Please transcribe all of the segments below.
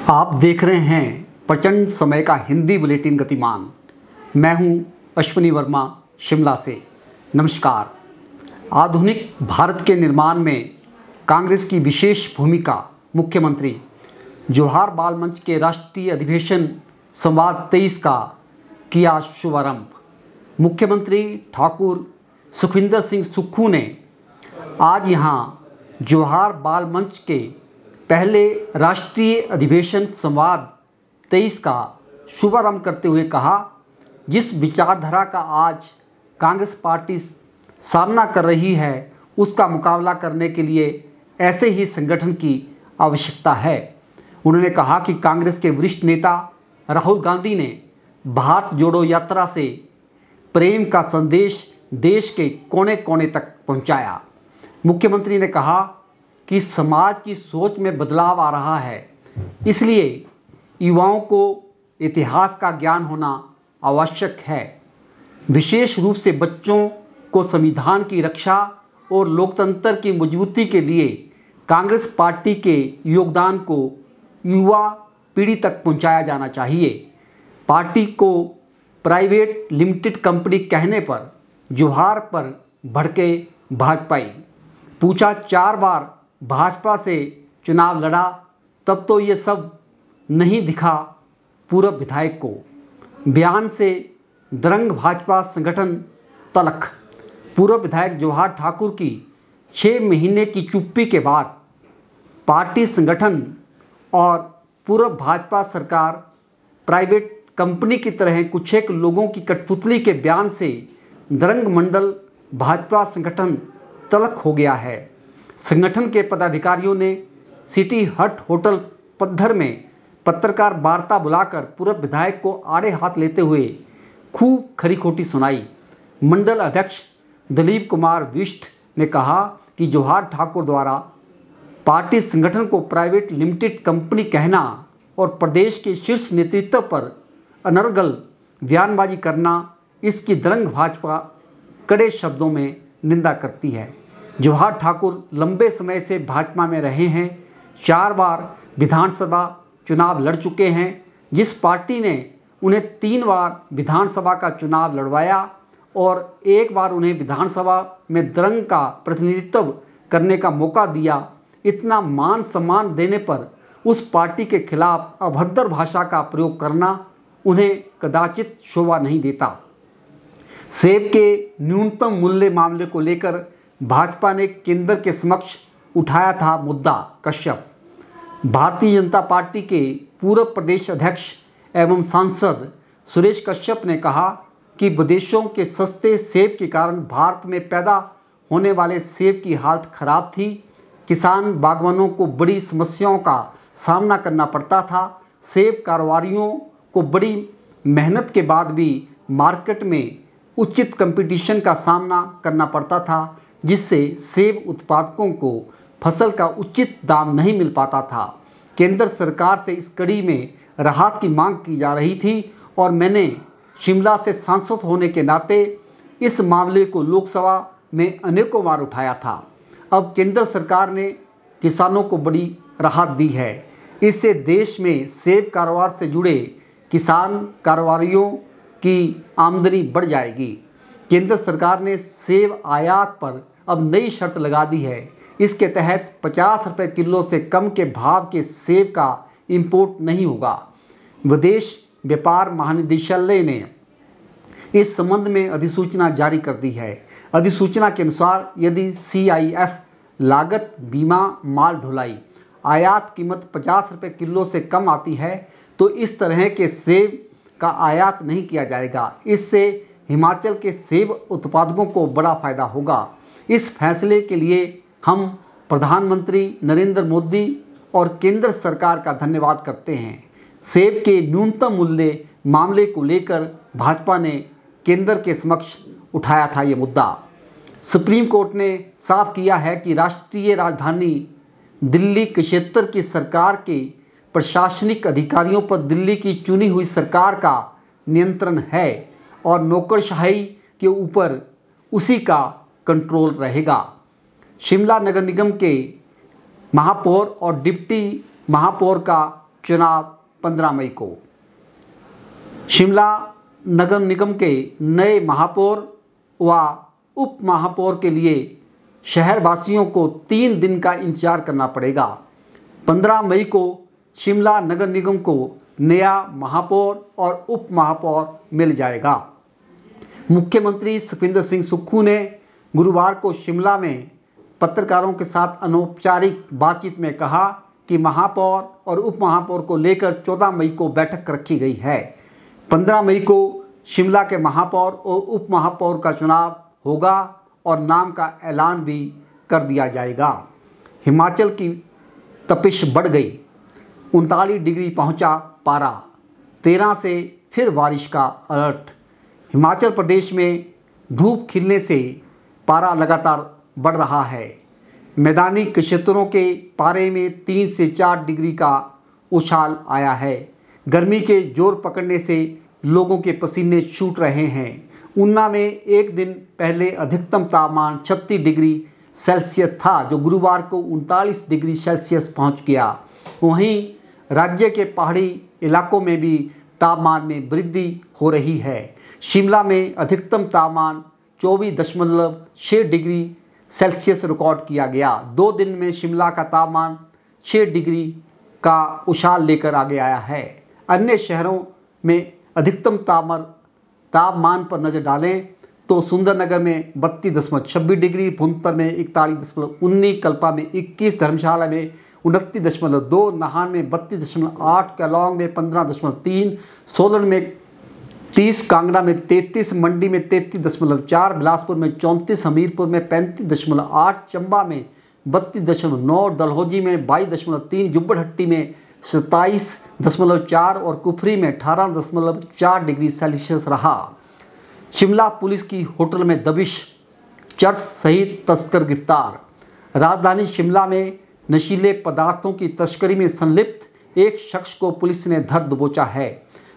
आप देख रहे हैं प्रचंड समय का हिंदी बुलेटिन गतिमान। मैं हूं अश्विनी वर्मा शिमला से। नमस्कार। आधुनिक भारत के निर्माण में कांग्रेस की विशेष भूमिका। मुख्यमंत्री जोहार बाल मंच के राष्ट्रीय अधिवेशन संवाद 23 का किया शुभारंभ। मुख्यमंत्री ठाकुर सुखविंदर सिंह सुक्खू ने आज यहां जोहार बाल मंच के पहले राष्ट्रीय अधिवेशन संवाद 23 का शुभारंभ करते हुए कहा, जिस विचारधारा का आज कांग्रेस पार्टी सामना कर रही है उसका मुकाबला करने के लिए ऐसे ही संगठन की आवश्यकता है। उन्होंने कहा कि कांग्रेस के वरिष्ठ नेता राहुल गांधी ने भारत जोड़ो यात्रा से प्रेम का संदेश देश के कोने कोने तक पहुंचाया। मुख्यमंत्री ने कहा कि समाज की सोच में बदलाव आ रहा है, इसलिए युवाओं को इतिहास का ज्ञान होना आवश्यक है। विशेष रूप से बच्चों को संविधान की रक्षा और लोकतंत्र की मजबूती के लिए कांग्रेस पार्टी के योगदान को युवा पीढ़ी तक पहुंचाया जाना चाहिए। पार्टी को प्राइवेट लिमिटेड कंपनी कहने पर जोहार पर भड़के भाजपाई। पूछा 4 बार भाजपा से चुनाव लड़ा तब तो ये सब नहीं दिखा पूर्व विधायक को। बयान से दरंग भाजपा संगठन तलख। पूर्व विधायक जोहार ठाकुर की 6 महीने की चुप्पी के बाद पार्टी संगठन और पूर्व भाजपा सरकार प्राइवेट कंपनी की तरह कुछ एक लोगों की कठपुतली के बयान से दरंग मंडल भाजपा संगठन तलख हो गया है। संगठन के पदाधिकारियों ने सिटी हट होटल पद्धर में पत्रकार वार्ता बुलाकर पूर्व विधायक को आड़े हाथ लेते हुए खूब खरी खोटी सुनाई। मंडल अध्यक्ष दिलीप कुमार विष्ट ने कहा कि जोहार ठाकुर द्वारा पार्टी संगठन को प्राइवेट लिमिटेड कंपनी कहना और प्रदेश के शीर्ष नेतृत्व पर अनर्गल बयानबाजी करना, इसकी दरंग भाजपा कड़े शब्दों में निंदा करती है। जोहार ठाकुर लंबे समय से भाजपा में रहे हैं, 4 बार विधानसभा चुनाव लड़ चुके हैं। जिस पार्टी ने उन्हें 3 बार विधानसभा का चुनाव लड़वाया और 1 बार उन्हें विधानसभा में दरंग का प्रतिनिधित्व करने का मौका दिया, इतना मान सम्मान देने पर उस पार्टी के खिलाफ अभद्र भाषा का प्रयोग करना उन्हें कदाचित शोभा नहीं देता। सेब के न्यूनतम मूल्य मामले को लेकर भाजपा ने केंद्र के समक्ष उठाया था मुद्दा। कश्यप। भारतीय जनता पार्टी के पूर्व प्रदेश अध्यक्ष एवं सांसद सुरेश कश्यप ने कहा कि विदेशों के सस्ते सेब के कारण भारत में पैदा होने वाले सेब की हालत खराब थी। किसान बागवानों को बड़ी समस्याओं का सामना करना पड़ता था। सेब कारोबारियों को बड़ी मेहनत के बाद भी मार्केट में उचित कंपटीशन का सामना करना पड़ता था, जिससे सेब उत्पादकों को फसल का उचित दाम नहीं मिल पाता था। केंद्र सरकार से इस कड़ी में राहत की मांग की जा रही थी और मैंने शिमला से सांसद होने के नाते इस मामले को लोकसभा में अनेकों बार उठाया था। अब केंद्र सरकार ने किसानों को बड़ी राहत दी है। इससे देश में सेब कारोबार से जुड़े किसान कारोबारियों की आमदनी बढ़ जाएगी। केंद्र सरकार ने सेब आयात पर अब नई शर्त लगा दी है। इसके तहत 50 रुपये किलो से कम के भाव के सेब का इंपोर्ट नहीं होगा। विदेश व्यापार महानिदेशालय ने इस संबंध में अधिसूचना जारी कर दी है। अधिसूचना के अनुसार यदि CIF लागत बीमा माल ढुलाई आयात कीमत 50 रुपये किलो से कम आती है तो इस तरह के सेब का आयात नहीं किया जाएगा। इससे हिमाचल के सेब उत्पादकों को बड़ा फायदा होगा। इस फैसले के लिए हम प्रधानमंत्री नरेंद्र मोदी और केंद्र सरकार का धन्यवाद करते हैं। सेब के न्यूनतम मूल्य मामले को लेकर भाजपा ने केंद्र के समक्ष उठाया था ये मुद्दा। सुप्रीम कोर्ट ने साफ किया है कि राष्ट्रीय राजधानी दिल्ली क्षेत्र की सरकार के प्रशासनिक अधिकारियों पर दिल्ली की चुनी हुई सरकार का नियंत्रण है और नौकरशाही के ऊपर उसी का कंट्रोल रहेगा। शिमला नगर निगम के महापौर और डिप्टी महापौर का चुनाव 15 मई को। शिमला नगर निगम के नए महापौर व उप महापौर के लिए शहरवासियों को 3 दिन का इंतजार करना पड़ेगा। 15 मई को शिमला नगर निगम को नया महापौर और उप महापौर मिल जाएगा। मुख्यमंत्री सुखविंदर सिंह सुक्खू ने गुरुवार को शिमला में पत्रकारों के साथ अनौपचारिक बातचीत में कहा कि महापौर और उप महापौर को लेकर 14 मई को बैठक रखी गई है। 15 मई को शिमला के महापौर और उप महापौर का चुनाव होगा और नाम का ऐलान भी कर दिया जाएगा। हिमाचल की तपिश बढ़ गई, 39 डिग्री पहुंचा पारा, 13 से फिर बारिश का अलर्ट। हिमाचल प्रदेश में धूप खिलने से पारा लगातार बढ़ रहा है। मैदानी क्षेत्रों के पारे में 3 से 4 डिग्री का उछाल आया है। गर्मी के जोर पकड़ने से लोगों के पसीने छूट रहे हैं। ऊना में एक दिन पहले अधिकतम तापमान 36 डिग्री सेल्सियस था, जो गुरुवार को 39 डिग्री सेल्सियस पहुंच गया। वहीं राज्य के पहाड़ी इलाकों में भी तापमान में वृद्धि हो रही है। शिमला में अधिकतम तापमान 24.6 डिग्री सेल्सियस रिकॉर्ड किया गया। 2 दिन में शिमला का तापमान 6 डिग्री का उछाल लेकर आगे आया है। अन्य शहरों में अधिकतम तापमान पर नज़र डालें तो सुंदरनगर में 32.26 डिग्री, भुंतर में 41.19, कल्पा में 21, धर्मशाला में 29.2, नाहन में 32.8, केलांग में 15.3, सोलन में 30, कांगड़ा में 33, मंडी में 33.4, बिलासपुर में 34, हमीरपुर में 35.8, चंबा में 32.9, डलहौजी में 22.3, जुब्बड़हट्टी में 27.4 और कुफरी में 18.4 डिग्री सेल्सियस रहा। शिमला पुलिस की होटल में दबिश, चर्च सहित तस्कर गिरफ्तार। राजधानी शिमला में नशीले पदार्थों की तस्करी में संलिप्त एक शख्स को पुलिस ने धर दबोचा है।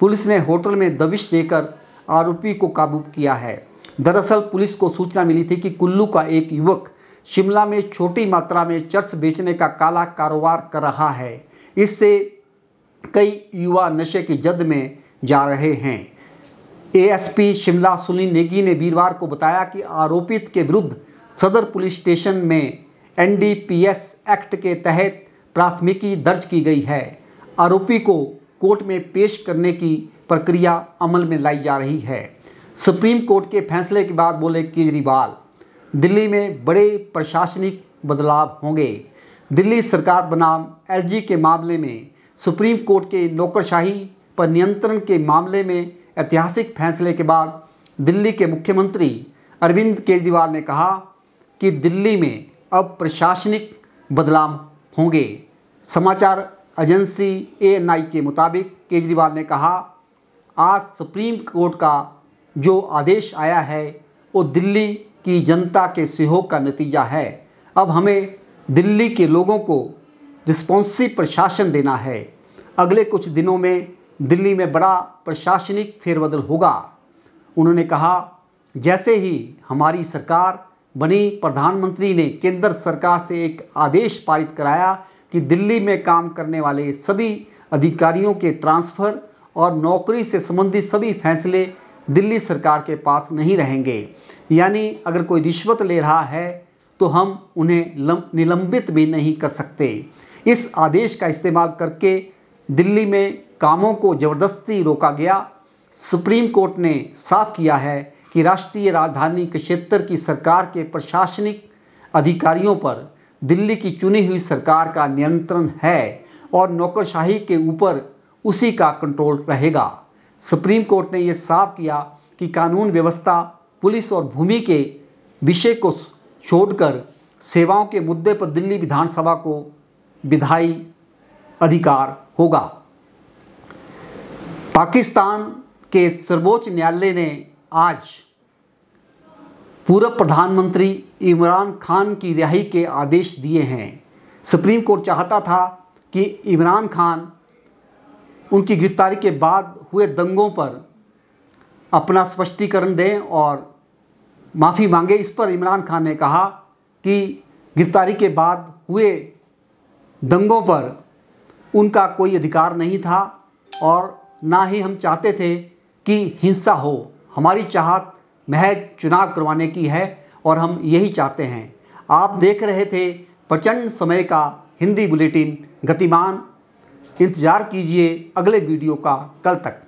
पुलिस ने होटल में दबिश देकर आरोपी को काबू किया है। दरअसल पुलिस को सूचना मिली थी कि कुल्लू का एक युवक शिमला में छोटी मात्रा में चर्स बेचने का काला कारोबार कर रहा है। इससे कई युवा नशे की जद में जा रहे हैं। एएसपी शिमला सुनील नेगी ने वीरवार को बताया कि आरोपित के विरुद्ध सदर पुलिस स्टेशन में एनडीपीएस एक्ट के तहत प्राथमिकी दर्ज की गई है। आरोपी को कोर्ट में पेश करने की प्रक्रिया अमल में लाई जा रही है। सुप्रीम कोर्ट के फैसले के बाद बोले केजरीवाल, दिल्ली में बड़े प्रशासनिक बदलाव होंगे। दिल्ली सरकार बनाम एलजी के मामले में सुप्रीम कोर्ट के नौकरशाही पर नियंत्रण के मामले में ऐतिहासिक फैसले के बाद दिल्ली के मुख्यमंत्री अरविंद केजरीवाल ने कहा कि दिल्ली में अब प्रशासनिक बदलाव होंगे। समाचार एजेंसी एएनआई के मुताबिक केजरीवाल ने कहा, आज सुप्रीम कोर्ट का जो आदेश आया है वो दिल्ली की जनता के सहयोग का नतीजा है। अब हमें दिल्ली के लोगों को रिस्पॉन्सिव प्रशासन देना है। अगले कुछ दिनों में दिल्ली में बड़ा प्रशासनिक फेरबदल होगा। उन्होंने कहा, जैसे ही हमारी सरकार बनी, प्रधानमंत्री ने केंद्र सरकार से एक आदेश पारित कराया कि दिल्ली में काम करने वाले सभी अधिकारियों के ट्रांसफ़र और नौकरी से संबंधित सभी फैसले दिल्ली सरकार के पास नहीं रहेंगे। यानी अगर कोई रिश्वत ले रहा है तो हम उन्हें निलंबित भी नहीं कर सकते। इस आदेश का इस्तेमाल करके दिल्ली में कामों को ज़बरदस्ती रोका गया। सुप्रीम कोर्ट ने साफ किया है कि राष्ट्रीय राजधानी क्षेत्र की सरकार के प्रशासनिक अधिकारियों पर दिल्ली की चुनी हुई सरकार का नियंत्रण है और नौकरशाही के ऊपर उसी का कंट्रोल रहेगा। सुप्रीम कोर्ट ने यह साफ किया कि कानून व्यवस्था, पुलिस और भूमि के विषय को छोड़कर सेवाओं के मुद्दे पर दिल्ली विधानसभा को विधायी अधिकार होगा। पाकिस्तान के सर्वोच्च न्यायालय ने आज पूर्व प्रधानमंत्री इमरान खान की रिहाई के आदेश दिए हैं। सुप्रीम कोर्ट चाहता था कि इमरान खान उनकी गिरफ्तारी के बाद हुए दंगों पर अपना स्पष्टीकरण दें और माफ़ी मांगे। इस पर इमरान खान ने कहा कि गिरफ्तारी के बाद हुए दंगों पर उनका कोई अधिकार नहीं था और ना ही हम चाहते थे कि हिंसा हो। हमारी चाहत महज चुनाव करवाने की है और हम यही चाहते हैं। आप देख रहे थे प्रचंड समय का हिंदी बुलेटिन गतिमान। इंतज़ार कीजिए अगले वीडियो का कल तक।